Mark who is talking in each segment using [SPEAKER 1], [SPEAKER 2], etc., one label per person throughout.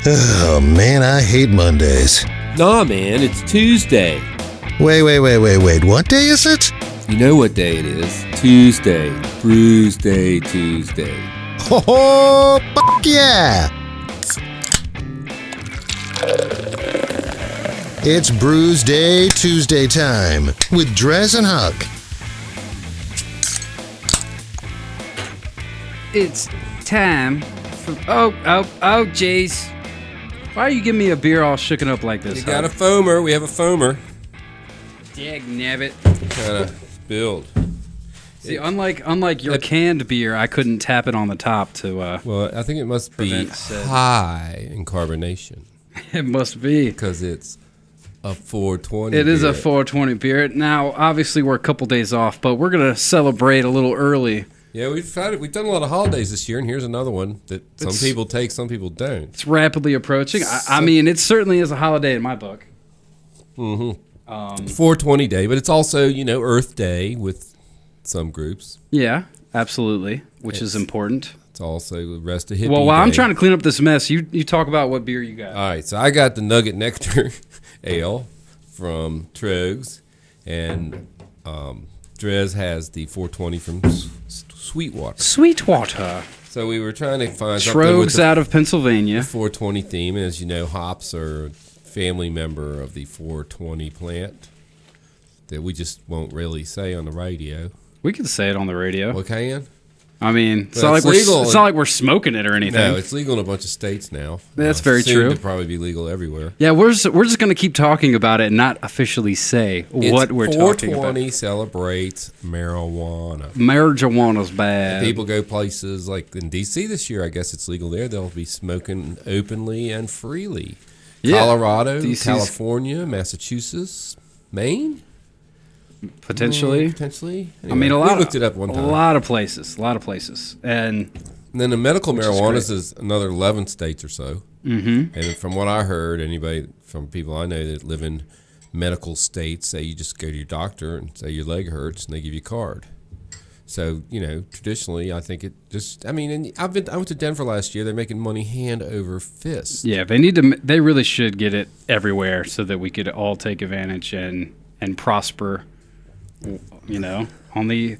[SPEAKER 1] Oh, man, I hate Mondays.
[SPEAKER 2] Nah, man, it's Tuesday.
[SPEAKER 1] Wait. What day is it?
[SPEAKER 2] You know what day it is. Tuesday. Brewsday Tuesday.
[SPEAKER 1] Oh, fuck yeah! It's Brewsday Tuesday time with DreZ and Huck.
[SPEAKER 3] It's time for... Oh, jeez. Why are you giving me a beer all shooken up like this?
[SPEAKER 2] You got a foamer. We have a foamer.
[SPEAKER 3] Dag nabbit.
[SPEAKER 2] Kind of spilled.
[SPEAKER 3] See, unlike your canned beer, I couldn't tap it on the top to...
[SPEAKER 2] Well, I think it must be high in carbonation.
[SPEAKER 3] It must be.
[SPEAKER 2] Because it's a 420
[SPEAKER 3] It
[SPEAKER 2] beer.
[SPEAKER 3] is a 420 beer. Now, obviously, we're a couple days off, but we're going to celebrate a little early.
[SPEAKER 2] Yeah, we've done a lot of holidays this year, and here's another one that some people take, some people don't.
[SPEAKER 3] It's rapidly approaching. I mean, it certainly is a holiday in my book.
[SPEAKER 2] Mm-hmm. 420 Day, but it's also, Earth Day with some groups.
[SPEAKER 3] Yeah, absolutely, which is important.
[SPEAKER 2] It's also the rest of hippie
[SPEAKER 3] Well, while I'm
[SPEAKER 2] day.
[SPEAKER 3] trying to clean up this mess, you talk about what beer you got.
[SPEAKER 2] All right, so I got the Nugget Nectar Ale from Trogs, and DreZ has the 420 from Sweetwater.
[SPEAKER 3] Sweetwater.
[SPEAKER 2] So we were trying to find something with
[SPEAKER 3] Trogs out of Pennsylvania.
[SPEAKER 2] 420 theme, and as you know, hops are a family member of the 420 plant that we just won't really say on the radio.
[SPEAKER 3] We can say it on the radio.
[SPEAKER 2] Well, can?
[SPEAKER 3] I mean, it's
[SPEAKER 2] Well,
[SPEAKER 3] not like we're smoking it or anything.
[SPEAKER 2] No, it's legal in a bunch of states now.
[SPEAKER 3] That's very
[SPEAKER 2] soon
[SPEAKER 3] true.
[SPEAKER 2] It'll probably be legal everywhere.
[SPEAKER 3] Yeah, we're just going to keep talking about it and not officially say what we're talking about.
[SPEAKER 2] 420 celebrates marijuana.
[SPEAKER 3] Marijuana's bad.
[SPEAKER 2] People go places like in D.C. this year. I guess it's legal there. They'll be smoking openly and freely.
[SPEAKER 3] Yeah.
[SPEAKER 2] Colorado,
[SPEAKER 3] DC's
[SPEAKER 2] California, Massachusetts, Maine.
[SPEAKER 3] Potentially.
[SPEAKER 2] Potentially.
[SPEAKER 3] I mean,
[SPEAKER 2] we looked it up one time.
[SPEAKER 3] A lot of places. And
[SPEAKER 2] then the medical marijuana is another 11 states or so.
[SPEAKER 3] Mm-hmm.
[SPEAKER 2] And from what I heard, from people I know that live in medical states, say you just go to your doctor and say your leg hurts, and they give you a card. So, traditionally, I think it just, and I went to Denver last year. They're making money hand over fist.
[SPEAKER 3] Yeah, they really should get it everywhere so that we could all take advantage and prosper, on the,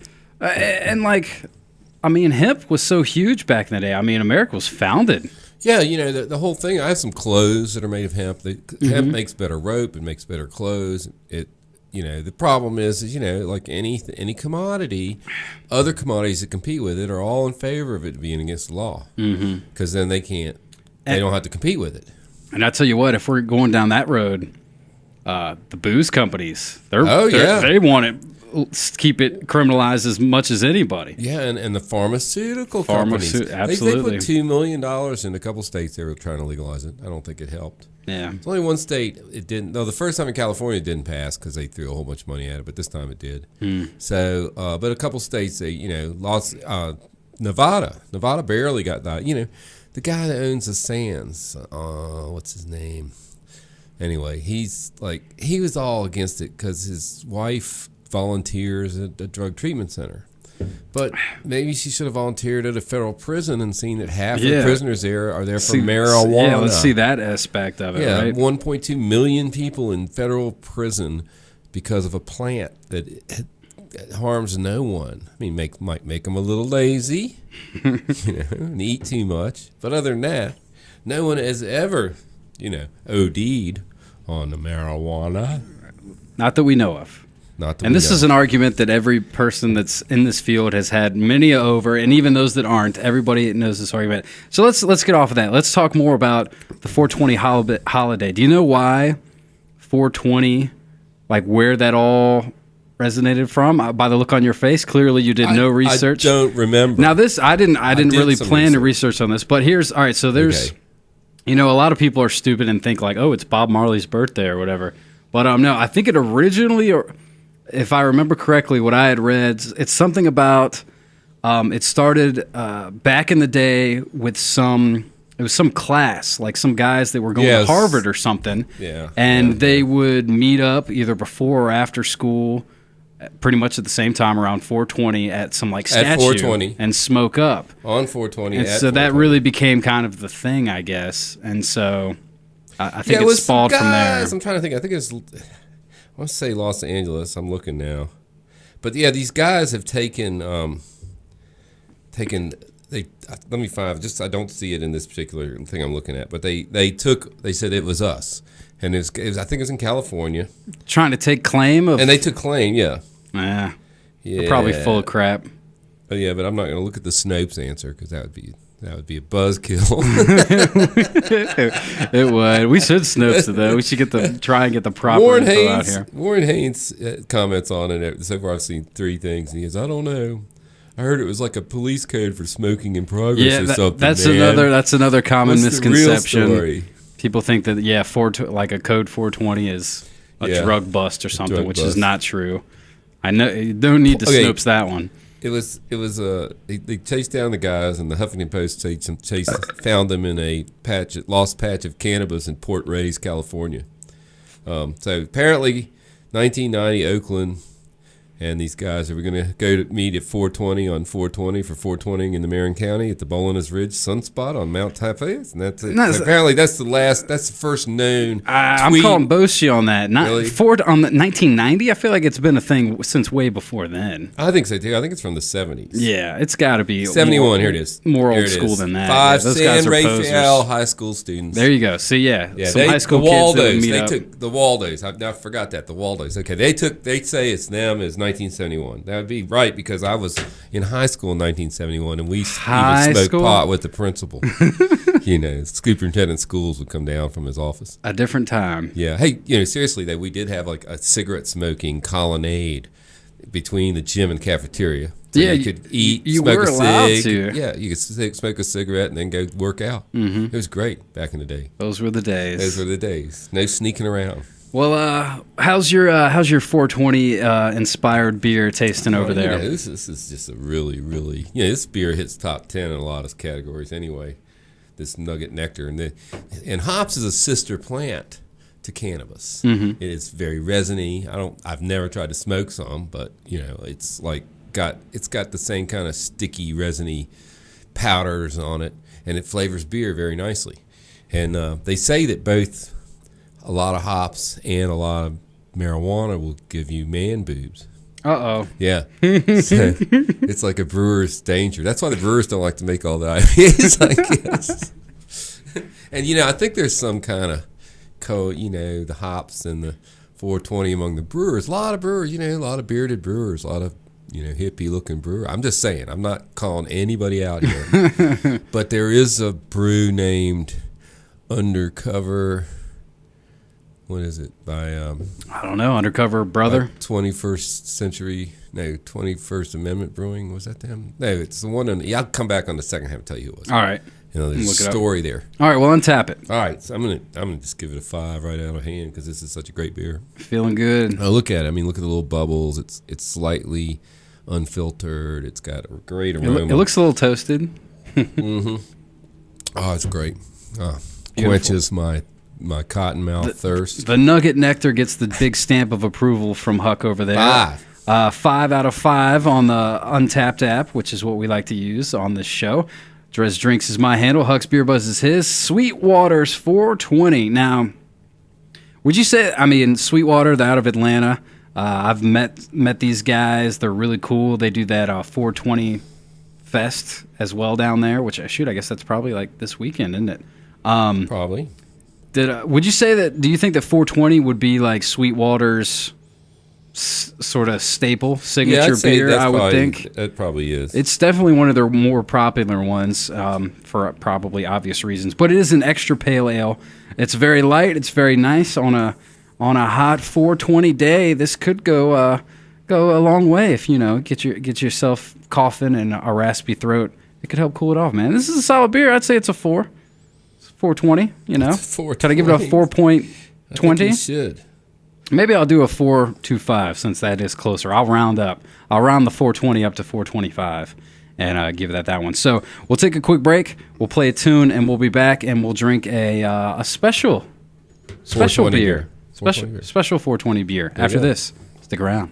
[SPEAKER 3] hemp was so huge back in the day. I mean, America was founded.
[SPEAKER 2] Yeah, the whole thing, I have some clothes that are made of hemp. Hemp makes better rope. It makes better clothes. The problem is like any commodity, other commodities that compete with it are all in favor of it being against the law. Because then they don't have to compete with it.
[SPEAKER 3] And I tell you what, if we're going down that road, the booze companies, they want it, keep it criminalized as much as anybody.
[SPEAKER 2] Yeah, and the pharmaceutical companies.
[SPEAKER 3] Absolutely.
[SPEAKER 2] They put $2 million in a couple states they were trying to legalize it. I don't think it helped.
[SPEAKER 3] Yeah.
[SPEAKER 2] It's only one state it didn't. No, the first time in California it didn't pass because they threw a whole bunch of money at it, but this time it did. So, but a couple states, lost. Nevada barely got that. The guy that owns the Sands, what's his name? Anyway, he was all against it because his wife volunteers at a drug treatment center. But maybe she should have volunteered at a federal prison and seen that half the prisoners there are there for marijuana.
[SPEAKER 3] Yeah, let's see that aspect of it, right?
[SPEAKER 2] 1.2 million people in federal prison because of a plant that harms no one. I mean, might make them a little lazy, and eat too much. But other than that, no one has ever, OD'd on the marijuana.
[SPEAKER 3] Not that we know of. And this is an argument that every person that's in this field has had many over, and even those that aren't, everybody knows this argument. So let's get off of that. Let's talk more about the 420 holiday. Do you know why 420, like where that all resonated from? By the look on your face, clearly you did no research.
[SPEAKER 2] I don't remember.
[SPEAKER 3] Now this, I didn't really plan to research on this, but all right, so there's, a lot of people are stupid and think like, oh, it's Bob Marley's birthday or whatever. But no, I think it originally, if I remember correctly, what I had read, it's something about it started back in the day with it was some class, like some guys that were going to Harvard or something.
[SPEAKER 2] Yeah.
[SPEAKER 3] And they would meet up either before or after school pretty much at the same time around 420 at some like statue
[SPEAKER 2] at 420
[SPEAKER 3] and smoke up
[SPEAKER 2] on 420.
[SPEAKER 3] And so that really became kind of the thing, I guess. And so I think it spawled from there.
[SPEAKER 2] I'm trying to think. I think it's, I want to say Los Angeles. I'm looking now. But yeah, these guys have taken, let me find, just I don't see it in this particular thing I'm looking at, but they said it was us. And it was, I think it was in California.
[SPEAKER 3] Trying to take claim of.
[SPEAKER 2] And they took claim, yeah.
[SPEAKER 3] Yeah. They're probably full of crap.
[SPEAKER 2] Oh yeah, but I'm not going to look at the Snopes answer because that would be a buzzkill.
[SPEAKER 3] It would. We should Snopes it though. We should try and get the proper info out here.
[SPEAKER 2] Warren Haynes comments on it. So far, I've seen 3 things, and he goes, "I don't know. I heard it was like a police code for smoking in progress or something."
[SPEAKER 3] That's another common misconception. The real story? People think that like a code 420 is a drug bust or something, which is not true. I know you don't need to Snopes that one.
[SPEAKER 2] It was they chased down the guys, and the Huffington Post found them in a lost patch of cannabis in Port Reyes, California. So apparently 1990 Oakland, and these guys are going to go to meet at 420 on 420 for 420 in the Marin County at the Bolinas Ridge Sunspot on Mount Typhoeus, and that's it. So apparently that's the first known tweet.
[SPEAKER 3] I'm calling Boshi on that.
[SPEAKER 2] Really?
[SPEAKER 3] On the 1990, I feel like it's been a thing since way before then.
[SPEAKER 2] I think so too. I think it's from the 70s.
[SPEAKER 3] Yeah, it's got to be
[SPEAKER 2] 71. Here it is.
[SPEAKER 3] More old school than that.
[SPEAKER 2] 5
[SPEAKER 3] those
[SPEAKER 2] San
[SPEAKER 3] guys are
[SPEAKER 2] Rafael
[SPEAKER 3] posers.
[SPEAKER 2] high school students.
[SPEAKER 3] There you go. So some high school
[SPEAKER 2] the
[SPEAKER 3] kids that would meet
[SPEAKER 2] they
[SPEAKER 3] up.
[SPEAKER 2] took the Waldos. I forgot that, the Waldos. Okay, they say it's them as 1971. That would be right because I was in high school in 1971, and we even smoked pot with the principal. Superintendent schools would come down from his office.
[SPEAKER 3] A different time.
[SPEAKER 2] Yeah. Hey, seriously, we did have like a cigarette smoking colonnade between the gym and cafeteria. So you could eat, smoke a cig. Yeah, you could smoke a cigarette and then go work out. Mm-hmm. It was great back in the day.
[SPEAKER 3] Those were the days.
[SPEAKER 2] No sneaking around.
[SPEAKER 3] Well, how's your 420 inspired beer tasting over there?
[SPEAKER 2] This is just a really, really this beer hits top 10 in a lot of categories anyway. This Nugget Nectar and hops is a sister plant to cannabis. Mm-hmm. It is very resiny. I've never tried to smoke some, but it's got the same kind of sticky resiny powders on it, and it flavors beer very nicely. And they say that both a lot of hops and a lot of marijuana will give you man boobs.
[SPEAKER 3] Uh-oh.
[SPEAKER 2] Yeah. So it's like a brewer's danger. That's why the brewers don't like to make all the IPAs, I guess. And, I think there's some kind of the hops and the 420 among the brewers. A lot of brewers, a lot of bearded brewers, a lot of, hippie-looking brewer. I'm just saying. I'm not calling anybody out here. But there is a brew named Undercover... What is it by?
[SPEAKER 3] I don't know. Undercover Brother.
[SPEAKER 2] 21st Amendment Brewing. Was that them? No, it's the one. I'll come back on the second half and tell you who it was.
[SPEAKER 3] All right.
[SPEAKER 2] There's a story there.
[SPEAKER 3] All right. Well, untap it.
[SPEAKER 2] All right. So I'm gonna just give it a 5 right out of hand because this is such a great beer.
[SPEAKER 3] Feeling good.
[SPEAKER 2] Oh, look at it. Look at the little bubbles. It's slightly unfiltered. It's got a great aroma.
[SPEAKER 3] It looks a little toasted.
[SPEAKER 2] Mm-hmm. Oh, it's great. Quenches my cottonmouth thirst.
[SPEAKER 3] The Nugget Nectar gets the big stamp of approval from Huck over there. 5 out of 5 on the Untapped app, which is what we like to use on this show. DreZ Drinks is my handle. Huck's Beer Buzz is his. Sweetwater's 420. Now, would you say? Sweetwater, they're out of Atlanta. I've met these guys. They're really cool. They do that 420 fest as well down there. Which I guess that's probably like this weekend, isn't it?
[SPEAKER 2] Probably.
[SPEAKER 3] Would you say that? Do you think that 420 would be like Sweetwater's sort of staple signature beer? I would think
[SPEAKER 2] it probably is.
[SPEAKER 3] It's definitely one of their more popular ones for probably obvious reasons. But it is an extra pale ale. It's very light. It's very nice on a hot 420 day. This could go a long way if get yourself coughing and a raspy throat. It could help cool it off, man. This is a solid beer. I'd say it's a 4. 420,
[SPEAKER 2] 420.
[SPEAKER 3] Try to give it a 4.20.
[SPEAKER 2] I think you should.
[SPEAKER 3] Maybe I'll do a 4.25 since that is closer. I'll round up. I'll round the 420 up to 425 and give that one. So we'll take a quick break. We'll play a tune and we'll be back and we'll drink a special beer. Special 420 beer after this. Stick around.